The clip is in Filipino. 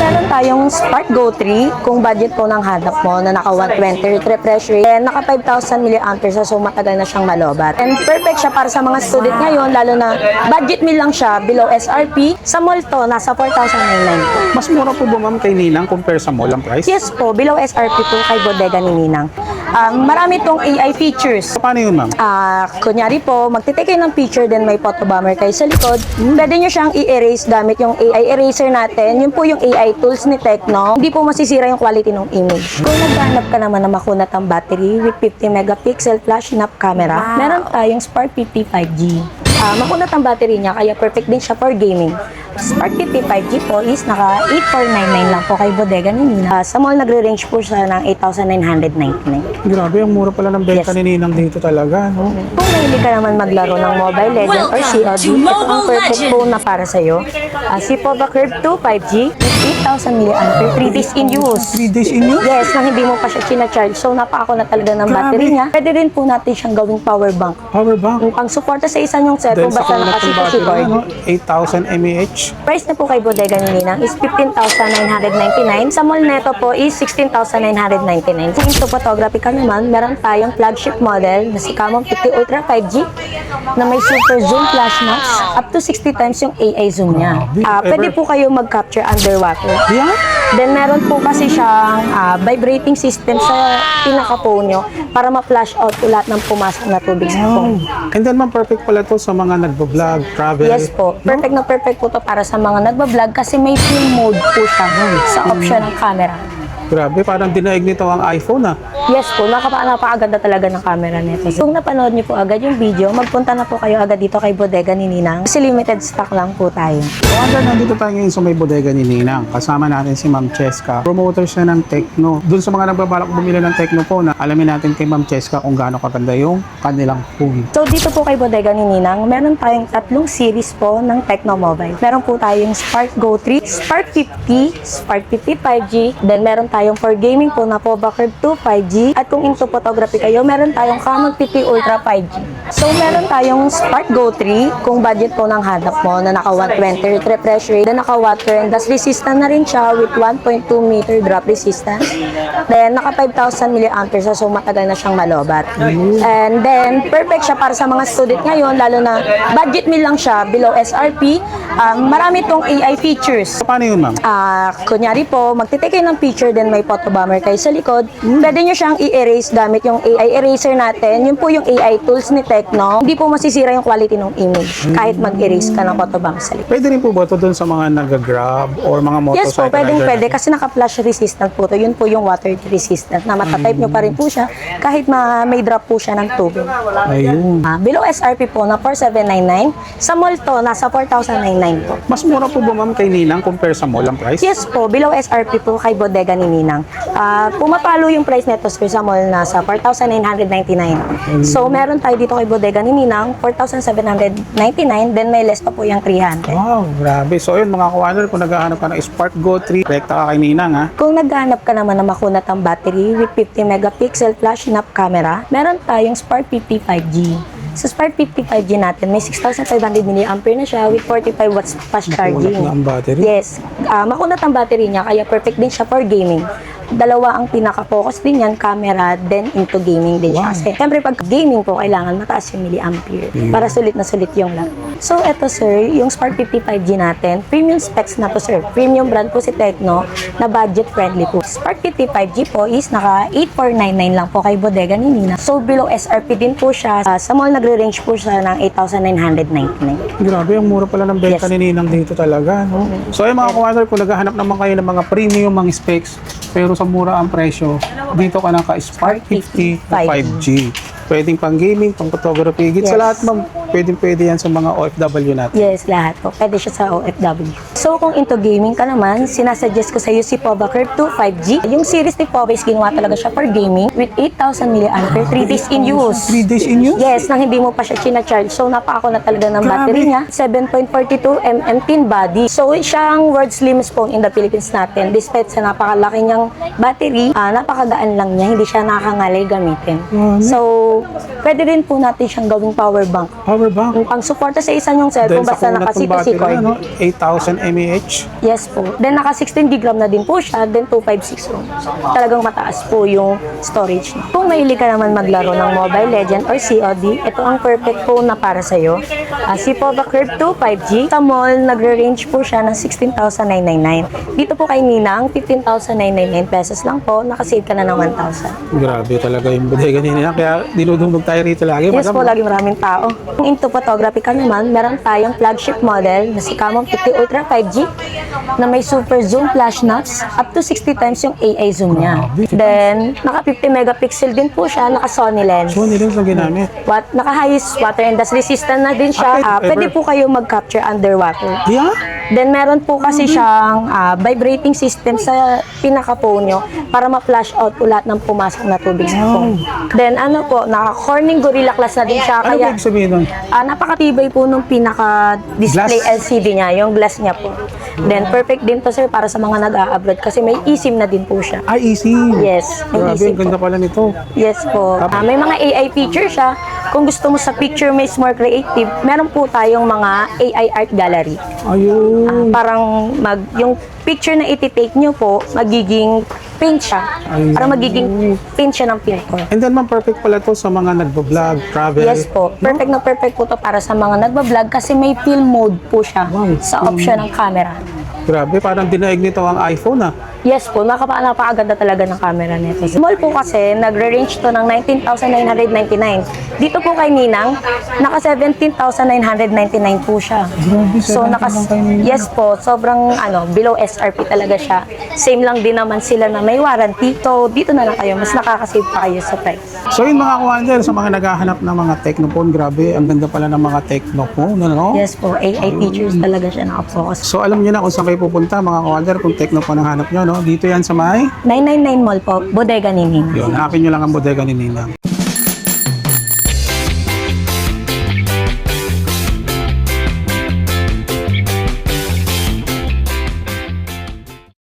meron tayong Spark Go 3 kung budget po ng hanap mo na naka 120 refresh rate and naka 5,000 mAh so matagal na siyang malobat. And perfect siya para sa mga student ngayon lalo na budget meal lang siya below SRP. Sa mall to nasa 4,999. Mas mura po ba ma'am kay Ninang compare sa mall ang price? Yes po, below SRP po kay Bodega ni Ninang. Marami tong AI features. Paano yun ma'am? Kunyari po, magtitake kayo ng picture then may photo bomber kayo sa likod. Pwede nyo siyang i-erase gamit yung AI eraser natin. Yun po yung AI tools ni Tecno. Hindi po masisira yung quality ng image. Kung naghanap ka naman na makunat ang battery with 50 megapixel flash snap camera, meron tayong Spark 50 5G. Makunat ang battery niya kaya perfect din siya for gaming. Spark 50 5G po is naka 8,499 lang po kay Bodega ni Nina. Sa mall nagre-range po siya ng 8,999. Grabe, ang mura pala ng benta Yes. ni Ninang dito talaga, no? Kung mahilig ka naman maglaro ng Mobile Legends or COD, ito ang perfect phone na para sa'yo. Si Pova Curve 2 5G with 8,000 mAh, 3 days in use. 3 days in use? Yes, nang hindi mo pa siya sinacharge. So, napaka na talaga ng Grabe. battery niya. Pwede rin po natin siyang gawing power bank. Power bank. Yung pang-suporta sa isa yung cellphone, Dahil sa basta kalat ng nakasito si battery, Lord. ano? 8,000 mAh. Price na po kay Bodega ni Ninang is 15,999. Sa mall neto po is 16,999. Kung into photography ka naman, meron tayong flagship model na si Camon 50 Ultra 5G na may super zoom flash max up to 60 times yung AI zoom niya. Pwede po kayo mag-capture underwater. Yeah? Then meron po kasi siyang vibrating system sa pinaka-phone nyo para ma-flash out po lahat ng pumasok na tubig sa phone. And then ma'am, perfect pala to sa mga nagbo-vlog, travel. Yes po. Perfect na perfect po to para sa mga nagbablog kasi may film mode po siya sa option ng camera. Grabe, parang dinaig nito ang iPhone Yes po, napakaganda talaga ng camera nito. So, kung napanood niyo po agad yung video, magpunta na po kayo agad dito kay Bodega ni Ninang. Kasi limited stock lang po tayo. So hanggang nandito tayo ngayon sa may bodega ni Ninang. Kasama natin si Ma'am Cheska. Promoter siya ng Tecno. Doon sa mga nagbabalak bumili ng Tecno po na alamin natin kay Ma'am Cheska kung gaano kaganda yung kanilang phone. So, dito po kay Bodega ni Ninang, meron tayong tatlong series po ng Tecno Mobile. Meron po tayong Spark Go 3, Spark 50, Spark 50 5G, then meron tayong for gaming po na Pova Curve 2 5G, at kung into photography kayo, meron tayong Camon 50 Ultra 5G. So, meron tayong Spark Go 3 kung budget po ng hanap mo na naka 120 refresh rate, then naka water and dust resistant na rin siya with 1.2 meter drop resistance. Then, naka 5,000 mAh so matagal na siyang malobat. And then, perfect siya para sa mga student ngayon, lalo na budget meal lang siya below SRP. Marami tong AI features. Paano yun ma'am? Kunyari po, magtitake kayo ng picture then may photo bomber kayo sa likod. Pwede nyo siyang i-erase gamit yung AI eraser natin. Yun po yung AI tools ni Tecno. Hindi po masisira yung quality ng image kahit mag-erase ka ng photo bomber sa likod. Pwede rin po ba ito doon sa mga nag-grab or mga Yes po, motorcycle rider? pwede kasi naka-flash resistant po to. Yun po yung water resistant na matatype nyo pa rin po siya kahit may drop po siya ng tubig. Ayun. Below SRP po na 4,799. Sa mall to, nasa 4,099 po. Mas mura po ba ma'am kay Ninang compare sa mall ang price? Yes po, below SRP po kay Bodega ni Ninang. Pumapalo yung price nito sa mall na sa 4,999. So, meron tayo dito kay Bodega ni Ninang, 4,799. Then, may less pa po yung 300. Wow, grabe. So ayun mga kawander, kung naghahanap ka ng Spark Go 3, rekta ka kay Ninang ha. Kung naghahanap ka naman na makunat ang battery with 50 megapixel flash snap camera, meron tayong Spark 50 5G. Sa Spark 50 5G natin, may 6,500 mAh na siya with 45 watts fast charging. Makunat na ang battery? Yes. Makunat ang battery niya, kaya perfect din siya for gaming. Dalawa ang pinaka-focus din yan, camera, then into gaming din siya. Wow. Kasi, siyempre, pag gaming po, kailangan mataas yung milliampere para sulit na sulit yung lang. So, eto sir, yung Spark 50 5G natin, premium specs na to sir. Premium brand po si Tecno, na budget friendly po. Spark 50 5G po is naka 8,499 lang po kay Bodega ni Nina. So, below SRP din po siya. Sa mall nagre-range po siya ng 8,999. Grabe, ang mura pala ng benta Yes. ni Ninang dito talaga, no? So ayun mga kawander, kung naghahanap naman kayo ng mga premium mga specs, pero sa mura ang presyo, dito ka naka-Spark 50 5G. Pwedeng pang gaming, pang photography, higit sa Yes. lahat ma'am, pwede yan sa mga OFW natin. Yes, lahat po. Pwede siya sa OFW. So, kung into gaming ka naman, sinasuggest ko sa iyo si Pova Curve 2 5G. Yung series ni Pova is ginawa talaga siya for gaming with 8,000 mAh, 3 days in use. 3 days in use? Yes, nang hindi mo pa siya sinacharge. So, napako na talaga ng battery niya. 7.42 mm thin body. So, siyang world's slimmest phone in the Philippines natin. Despite sa napakalaki niyang battery, napakagaan lang niya. Hindi siya nakakangalay gamitin. So, pwede rin po natin siyang gawing power bank. power bank. Yung pang-suporta sa isa yung Dahil cellphone, sa basta kunat naka ng C2C battery, cord. ano, 8,000 mAh. Yes po. Then naka 16 GB na din po siya, then 256 ROM. Talagang mataas po yung storage niya. Kung mahilig ka naman maglaro ng Mobile Legend or COD, ito ang perfect phone na para sa'yo. Si Pova Curve 2 5G. Sa mall, nagre-range po siya ng 16,999. Dito po kay Ninang, 15,999 pesos lang po. Nakasave ka na ng 1,000. Grabe talaga yung bodega nila. Kaya dinudumog tayo rito lagi. Yes po, Madam, lagi maraming tao. Kung into photography ka naman, meron tayong flagship model na si Canon 50 Ultra 5G na may super zoom flash snaps up to 60 times yung AI zoom niya. Then, naka 50 megapixel din po siya, naka Sony lens. So, nila sa ginamit. Naka highest water and dust resistant na din siya. Pwede po kayo mag-capture underwater. Yeah? Then meron po kasi siyang vibrating system sa pinaka-phone nyo para ma-flash out po lahat ng pumasok na tubig sa phone. Then ano po, naka-Corning Gorilla Glass na din siya. Ano Kaya ba ibig sabihin nun? napakatibay po nung pinaka-display Glass? LCD niya, yung glass niya po. Then perfect din to sir para sa mga nag-a-abroad kasi may eSIM na din po siya. Ay, easy. Yes, may Grabe, eSIM ang ganda po. pala nito. Yes po. May mga AI feature siya. Kung gusto mo sa picture may more creative, meron po tayong mga AI art gallery. Ayun. Parang yung picture na iti-take nyo po, magiging paint siya. Ayun. Para magiging paint siya ng pintor. And then, ma'am, perfect pala to sa mga nagbablog, travel. Yes po. Perfect na perfect po to para sa mga nagbablog kasi may film mode po siya Wow. sa option ng camera. Grabe, parang dinaig nito ang iPhone, ah. Yes po, napakaganda talaga ng camera nito. Small po kasi, nagre-range to ng 19,999. Dito po kay Ninang, naka 17,999 po siya. Grabe, So, 17 lang kay Ninang. yes po, sobrang below SRP talaga siya. Same lang din naman sila na may warranty. So, dito na lang kayo, mas nakakasave pa kayo sa price. So yun mga kuwander, sa mga naghahanap ng mga Technophone, grabe, ang ganda pala ng mga Technophone, ano? Yes po, AI features talaga siya nakafocus. So alam niyo na kung saan kayo pupunta mga kuwander, kung Technophone ang hanap niyo, no? Dito yan sa may, 999 Mall po, Bodega Nining. yun, hanapin niyo lang ang bodega ni Ninang.